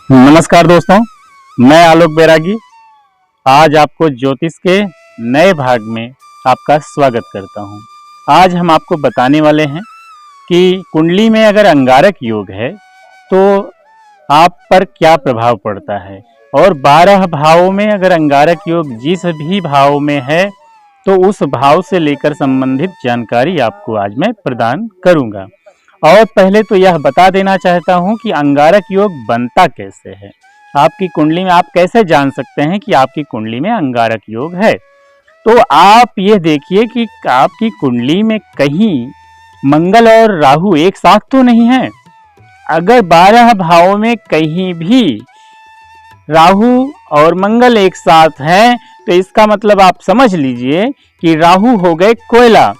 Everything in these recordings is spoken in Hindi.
नमस्कार दोस्तों, मैं आलोक बैरागी आज आपको ज्योतिष के नए भाग में आपका स्वागत करता हूं। आज हम आपको बताने वाले हैं कि कुंडली में अगर अंगारक योग है तो आप पर क्या प्रभाव पड़ता है, और 12 भावों में अगर अंगारक योग जिस भी भाव में है तो उस भाव से लेकर संबंधित जानकारी आपको आज मैं प्रदान करूंगा। और पहले तो यह बता देना चाहता हूं कि अंगारक योग बनता कैसे है। आपकी कुंडली में आप कैसे जान सकते हैं कि आपकी कुंडली में अंगारक योग है। तो आप ये देखिए कि आपकी कुंडली में कहीं मंगल और राहु एक साथ तो नहीं है। अगर 12 भावों में कहीं भी राहु और मंगल एक साथ हैं तो इसका मतलब आप समझ लीजिए कि राहु हो गए कोयला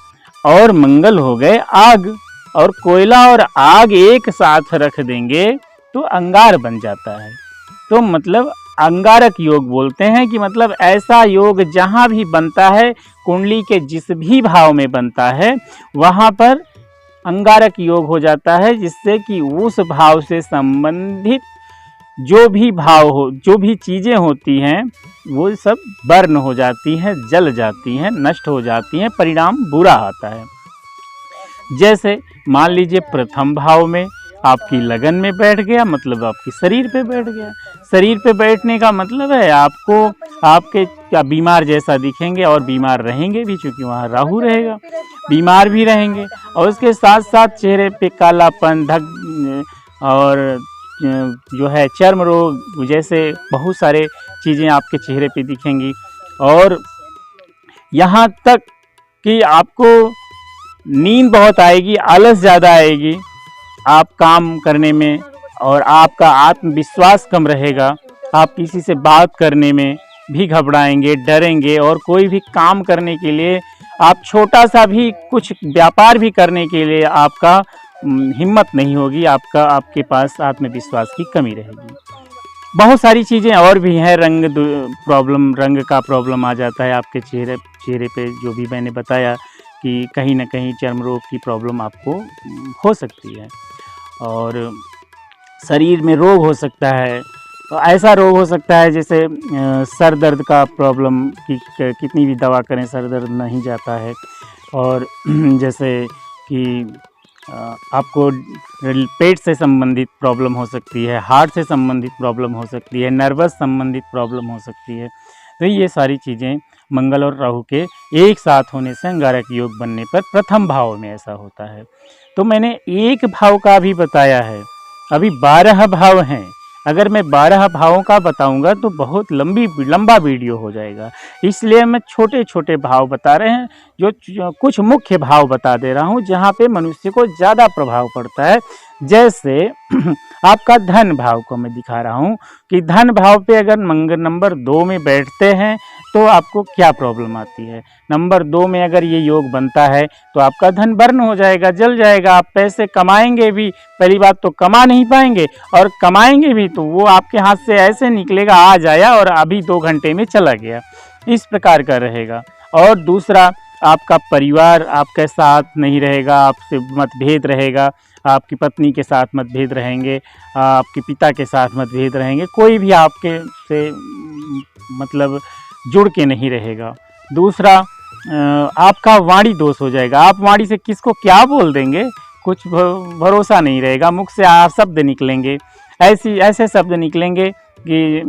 और मंगल हो गए आग, और कोयला और आग एक साथ रख देंगे तो अंगार बन जाता है। तो मतलब अंगारक योग बोलते हैं कि मतलब ऐसा योग जहां भी बनता है, कुंडली के जिस भी भाव में बनता है वहां पर अंगारक योग हो जाता है, जिससे कि उस भाव से संबंधित जो भी भाव हो, जो भी चीजें होती हैं वो सब बर्न हो जाती हैं, जल जाती हैं, नष्ट हो जाती हैं, परिणाम बुरा आता है। जैसे मान लीजिए प्रथम भाव में आपकी लगन में बैठ गया, मतलब आपके शरीर पे बैठ गया। शरीर पे बैठने का मतलब है आपको आपके क्या बीमार जैसा दिखेंगे और बीमार रहेंगे भी, क्योंकि वहाँ राहु रहेगा, बीमार भी रहेंगे। और उसके साथ साथ चेहरे पे कालापन, धग और जो है चर्म रोग जैसे बहुत सारे चीज़ें आपके चेहरे पे दिखेंगी। और यहाँ तक कि आपको नींद बहुत आएगी, आलस ज़्यादा आएगी आप काम करने में, और आपका आत्मविश्वास कम रहेगा। आप किसी से बात करने में भी घबराएंगे, डरेंगे, और कोई भी काम करने के लिए आप छोटा सा भी कुछ व्यापार भी करने के लिए आपका हिम्मत नहीं होगी, आपके पास आत्मविश्वास की कमी रहेगी। बहुत सारी चीज़ें और भी हैं। रंग का प्रॉब्लम आ जाता है आपके चेहरे पे, जो भी मैंने बताया कि कहीं ना कहीं चर्म रोग की प्रॉब्लम आपको हो सकती है, और शरीर में रोग हो सकता है। तो ऐसा रोग हो सकता है जैसे सर दर्द का प्रॉब्लम कि कितनी भी दवा करें सर दर्द नहीं जाता है। और जैसे कि आपको पेट से संबंधित प्रॉब्लम हो सकती है, हार्ट से संबंधित प्रॉब्लम हो सकती है, नर्वस संबंधित प्रॉब्लम हो सकती है। तो ये सारी चीज़ें मंगल और राहु के एक साथ होने से अंगारक योग बनने पर प्रथम भाव में ऐसा होता है। तो मैंने एक भाव का भी बताया है, अभी 12 भाव हैं। अगर मैं 12 भावों का बताऊंगा तो बहुत लंबा वीडियो हो जाएगा, इसलिए मैं छोटे छोटे भाव बता रहे हैं, जो कुछ मुख्य भाव बता दे रहा हूं जहां पे मनुष्य को ज़्यादा प्रभाव पड़ता है। जैसे आपका धन भाव को मैं दिखा रहा हूं कि धन भाव पे अगर मंगल नंबर 2 में बैठते हैं तो आपको क्या प्रॉब्लम आती है। नंबर 2 में अगर ये योग बनता है तो आपका धन बर्न हो जाएगा, जल जाएगा। आप पैसे कमाएंगे भी, पहली बात तो कमा नहीं पाएंगे, और कमाएंगे भी तो वो आपके हाथ से ऐसे निकलेगा, आज आया और अभी 2 घंटे में चला गया, इस प्रकार का रहेगा। और दूसरा, आपका परिवार आपके साथ नहीं रहेगा, आपसे मतभेद रहेगा, आपकी पत्नी के साथ मतभेद रहेंगे, आपके पिता के साथ मतभेद रहेंगे, कोई भी आपके से मतलब जुड़ के नहीं रहेगा। दूसरा, आपका वाणी दोष हो जाएगा, आप वाणी से किसको क्या बोल देंगे कुछ भरोसा नहीं रहेगा, मुख से शब्द निकलेंगे, ऐसे शब्द निकलेंगे कि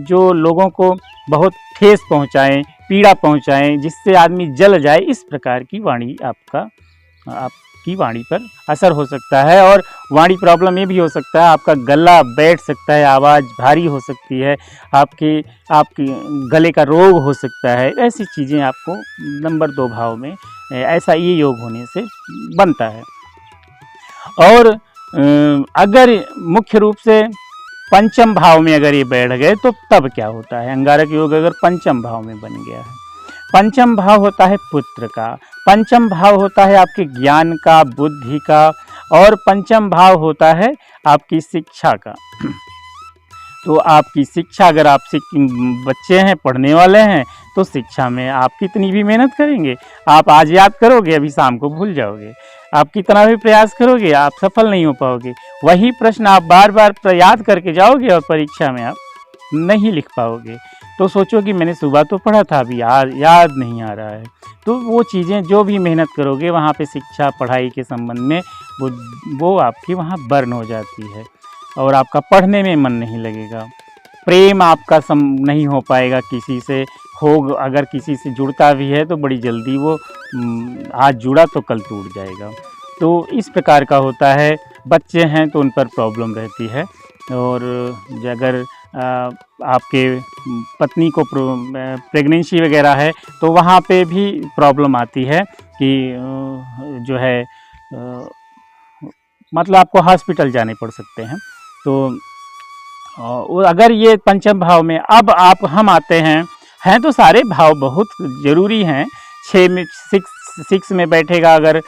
जो लोगों को बहुत ठेस पहुंचाएं, पीड़ा पहुंचाएं, जिससे आदमी जल जाए। इस प्रकार की वाणी आपकी वाणी पर असर हो सकता है। और वाणी प्रॉब्लम ये भी हो सकता है, आपका गला बैठ सकता है, आवाज़ भारी हो सकती है, आपकी गले का रोग हो सकता है। ऐसी चीज़ें आपको नंबर 2 भाव में ऐसा ये योग होने से बनता है। और अगर मुख्य रूप से पंचम भाव में अगर ये बैठ गए तो तब क्या होता है। अंगारक योग अगर पंचम भाव में बन गया है, पंचम भाव होता है पुत्र का, पंचम भाव होता है आपके ज्ञान का, बुद्धि का, और पंचम भाव होता है आपकी शिक्षा का। तो आपकी शिक्षा, अगर आप बच्चे हैं, पढ़ने वाले हैं, तो शिक्षा में आप कितनी भी मेहनत करेंगे, आप आज याद करोगे अभी शाम को भूल जाओगे। आप कितना भी प्रयास करोगे आप सफल नहीं हो पाओगे। वही प्रश्न आप बार बार याद करके जाओगे और परीक्षा में आप नहीं लिख पाओगे। तो सोचो कि मैंने सुबह तो पढ़ा था, अभी याद नहीं आ रहा है। तो वो चीज़ें जो भी मेहनत करोगे वहाँ पे शिक्षा पढ़ाई के संबंध में वो आपकी वहाँ बर्न हो जाती है और आपका पढ़ने में मन नहीं लगेगा। प्रेम आपका नहीं हो पाएगा किसी से, हो अगर किसी से जुड़ता भी है तो बड़ी जल्दी वो आज जुड़ा तो कल टूट जाएगा। तो इस प्रकार का होता है। बच्चे हैं तो उन पर प्रॉब्लम रहती है। और अगर आपके पत्नी को प्रेगनेंसी वगैरह है तो वहाँ पे भी प्रॉब्लम आती है कि जो है मतलब आपको हॉस्पिटल जाने पड़ सकते हैं। तो अगर ये पंचम भाव में अब हम आते हैं तो सारे भाव बहुत ज़रूरी हैं। 6 में बैठेगा अगर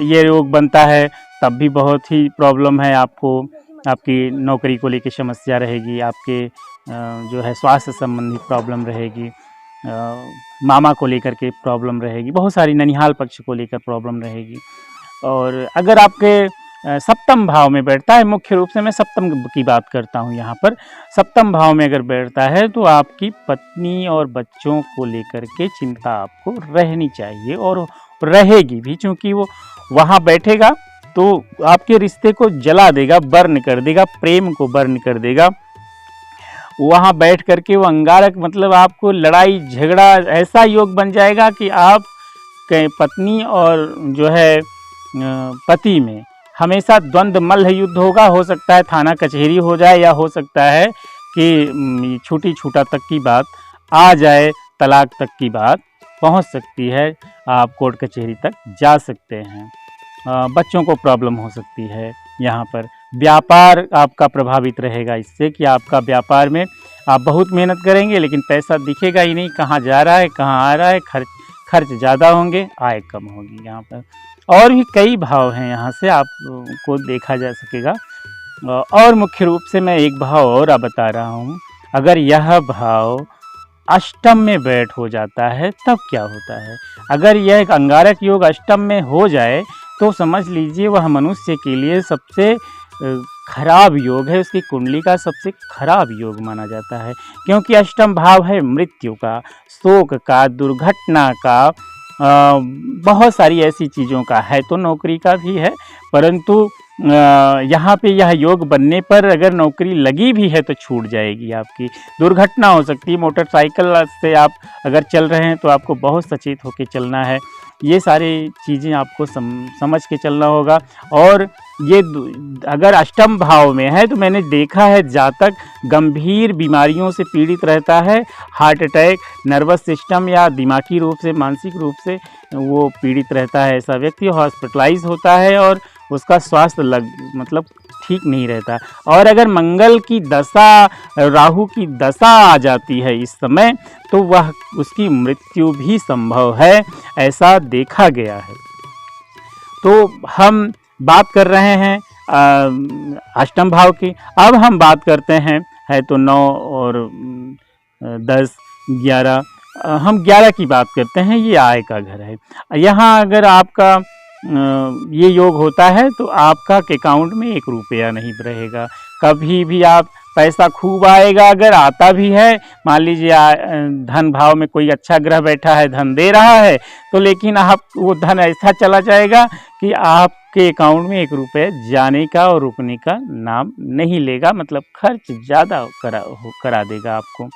ये रोग बनता है तब भी बहुत ही प्रॉब्लम है आपको, आपकी नौकरी को लेकर समस्या रहेगी, आपके जो है स्वास्थ्य संबंधी प्रॉब्लम रहेगी, मामा को लेकर के प्रॉब्लम रहेगी, बहुत सारी ननिहाल पक्ष को लेकर प्रॉब्लम रहेगी। और अगर आपके सप्तम भाव में बैठता है, मुख्य रूप से मैं सप्तम की बात करता हूँ यहाँ पर, सप्तम भाव में अगर बैठता है तो आपकी पत्नी और बच्चों को लेकर के चिंता आपको रहनी चाहिए और रहेगी भी, क्योंकि वो वहाँ बैठेगा तो आपके रिश्ते को जला देगा, बर्न कर देगा, प्रेम को बर्न कर देगा। वहाँ बैठ करके वो अंगारक मतलब आपको लड़ाई झगड़ा ऐसा योग बन जाएगा कि आप पत्नी और जो है पति में हमेशा द्वंद्व मल्ल युद्ध होगा। हो सकता है थाना कचहरी हो जाए, या हो सकता है कि छोटी छोटा तक की बात आ जाए, तलाक तक की बात पहुंच सकती है, आप कोर्ट कचहरी तक जा सकते हैं। बच्चों को प्रॉब्लम हो सकती है। यहाँ पर व्यापार आपका प्रभावित रहेगा इससे कि आपका व्यापार में आप बहुत मेहनत करेंगे लेकिन पैसा दिखेगा ही नहीं, कहाँ जा रहा है कहाँ आ रहा है, खर्च ज़्यादा होंगे, आय कम होगी। यहाँ पर और भी कई भाव हैं, यहाँ से आपको देखा जा सकेगा। और मुख्य रूप से मैं एक भाव और बता रहा हूँ, अगर यह भाव अष्टम में बैठ हो जाता है तब क्या होता है। अगर यह एक अंगारक योग अष्टम में हो जाए तो समझ लीजिए वह मनुष्य के लिए सबसे खराब योग है, उसकी कुंडली का सबसे खराब योग माना जाता है। क्योंकि अष्टम भाव है मृत्यु का, शोक का, दुर्घटना का, बहुत सारी ऐसी चीज़ों का है। तो नौकरी का भी है, परंतु यहाँ पे यह योग बनने पर अगर नौकरी लगी भी है तो छूट जाएगी, आपकी दुर्घटना हो सकती है। मोटरसाइकिल से आप अगर चल रहे हैं तो आपको बहुत सचेत होकर चलना है। ये सारी चीज़ें आपको समझ के चलना होगा। और ये अगर अष्टम भाव में है तो मैंने देखा है जातक गंभीर बीमारियों से पीड़ित रहता है, हार्ट अटैक, नर्वस सिस्टम या दिमागी रूप से, मानसिक रूप से वो पीड़ित रहता है। ऐसा व्यक्ति हॉस्पिटलाइज होता है और उसका स्वास्थ्य मतलब ठीक नहीं रहता। और अगर मंगल की दशा, राहु की दशा आ जाती है इस समय तो वह उसकी मृत्यु भी संभव है, ऐसा देखा गया है। तो हम बात कर रहे हैं अष्टम भाव की। अब हम बात करते हैं है तो 9 और 10, 11, हम 11 की बात करते हैं। ये आय का घर है। यहाँ अगर आपका ये योग होता है तो आपका अकाउंट में 1 रुपया नहीं रहेगा। कभी भी आप पैसा खूब आएगा, अगर आता भी है, मान लीजिए धन भाव में कोई अच्छा ग्रह बैठा है, धन दे रहा है, तो लेकिन आप वो धन ऐसा चला जाएगा कि आपके अकाउंट में 1 रुपये जाने का और रुकने का नाम नहीं लेगा। मतलब खर्च ज़्यादा करा देगा आपको।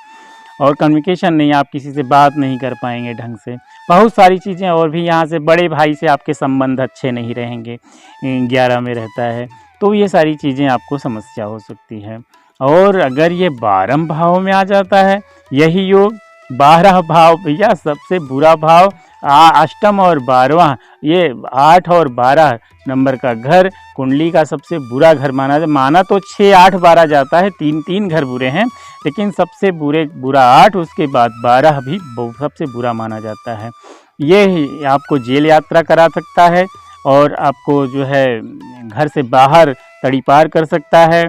और कम्युनिकेशन नहीं, आप किसी से बात नहीं कर पाएंगे ढंग से। बहुत सारी चीज़ें और भी, यहाँ से बड़े भाई से आपके संबंध अच्छे नहीं रहेंगे, 11 में रहता है, तो ये सारी चीज़ें आपको समस्या हो सकती है। और अगर ये 12 भाव में आ जाता है यही योग, 12 भाव भैया सबसे बुरा भाव, अष्टम और 12वां, ये 8 और 12 नंबर का घर कुंडली का सबसे बुरा घर माना तो 6, 8, 12 जाता है, 3 घर बुरे हैं, लेकिन सबसे बुरा 8, उसके बाद 12 भी सबसे बुरा माना जाता है। ये आपको जेल यात्रा करा सकता है और आपको जो है घर से बाहर तड़ीपार कर सकता है,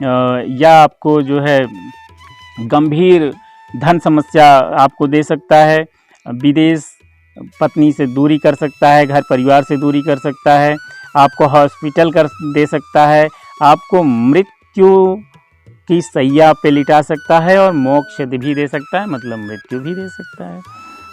या आपको जो है गंभीर धन समस्या आपको दे सकता है, विदेश पत्नी से दूरी कर सकता है, घर परिवार से दूरी कर सकता है, आपको हॉस्पिटल कर दे सकता है, आपको मृत्यु की सैया पे लिटा सकता है और मोक्ष भी दे सकता है, मतलब मृत्यु भी दे सकता है।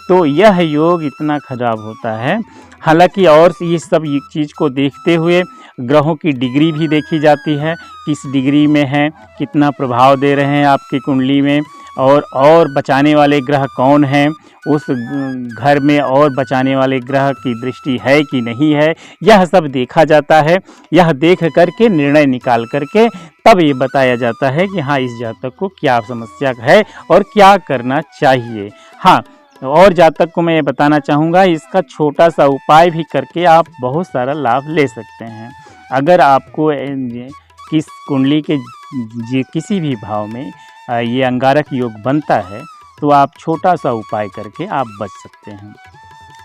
तो यह योग इतना खराब होता है। हालांकि और ये सब चीज़ को देखते हुए ग्रहों की डिग्री भी देखी जाती है, किस डिग्री में है, कितना प्रभाव दे रहे हैं आपकी कुंडली में, और बचाने वाले ग्रह कौन हैं, उस घर में और बचाने वाले ग्रह की दृष्टि है कि नहीं है, यह सब देखा जाता है। यह देख करके निर्णय निकाल करके तब ये बताया जाता है कि हाँ, इस जातक को क्या समस्या है और क्या करना चाहिए। हाँ, और जातक को मैं ये बताना चाहूँगा, इसका छोटा सा उपाय भी करके आप बहुत सारा लाभ ले सकते हैं। अगर आपको किस कुंडली के किसी भी भाव में ये अंगारक योग बनता है तो आप छोटा सा उपाय करके आप बच सकते हैं।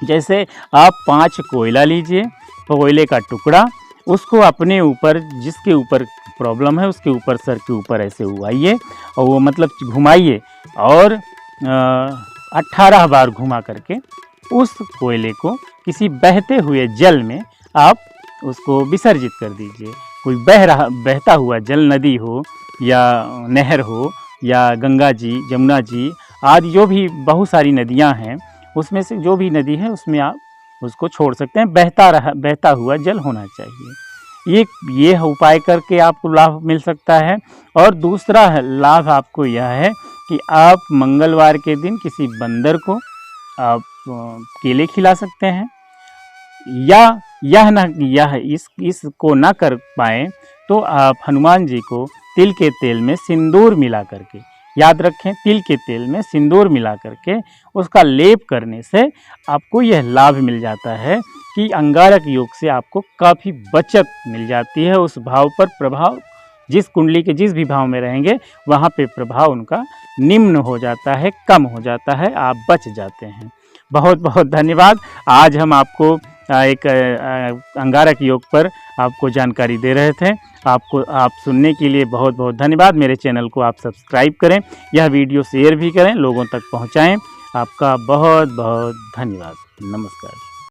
जैसे आप 5 कोयला लीजिए, कोयले का टुकड़ा, उसको अपने ऊपर, जिसके ऊपर प्रॉब्लम है उसके ऊपर, सर के ऊपर ऐसे उगाइए और वो मतलब घुमाइए और 18 बार घुमा करके उस कोयले को किसी बहते हुए जल में आप उसको विसर्जित कर दीजिए। कोई बहता हुआ जल, नदी हो या नहर हो या गंगा जी, जमुना जी आदि जो भी बहुत सारी नदियां हैं, उसमें से जो भी नदी है उसमें आप उसको छोड़ सकते हैं। बहता हुआ जल होना चाहिए। ये उपाय करके आपको लाभ मिल सकता है। और दूसरा लाभ आपको यह है कि आप मंगलवार के दिन किसी बंदर को आप केले खिला सकते हैं, या इसको ना कर पाएँ तो आप हनुमान जी को तिल के तेल में सिंदूर मिला करके, याद रखें, तिल के तेल में सिंदूर मिला करके उसका लेप करने से आपको यह लाभ मिल जाता है कि अंगारक योग से आपको काफ़ी बचत मिल जाती है। उस भाव पर प्रभाव, जिस कुंडली के जिस भी भाव में रहेंगे वहाँ पे प्रभाव उनका निम्न हो जाता है, कम हो जाता है, आप बच जाते हैं। बहुत बहुत धन्यवाद। आज हम आपको एक अंगारक योग पर आपको जानकारी दे रहे थे। आप सुनने के लिए बहुत बहुत धन्यवाद। मेरे चैनल को आप सब्सक्राइब करें, यह वीडियो शेयर भी करें, लोगों तक पहुंचाएं। आपका बहुत बहुत धन्यवाद। नमस्कार।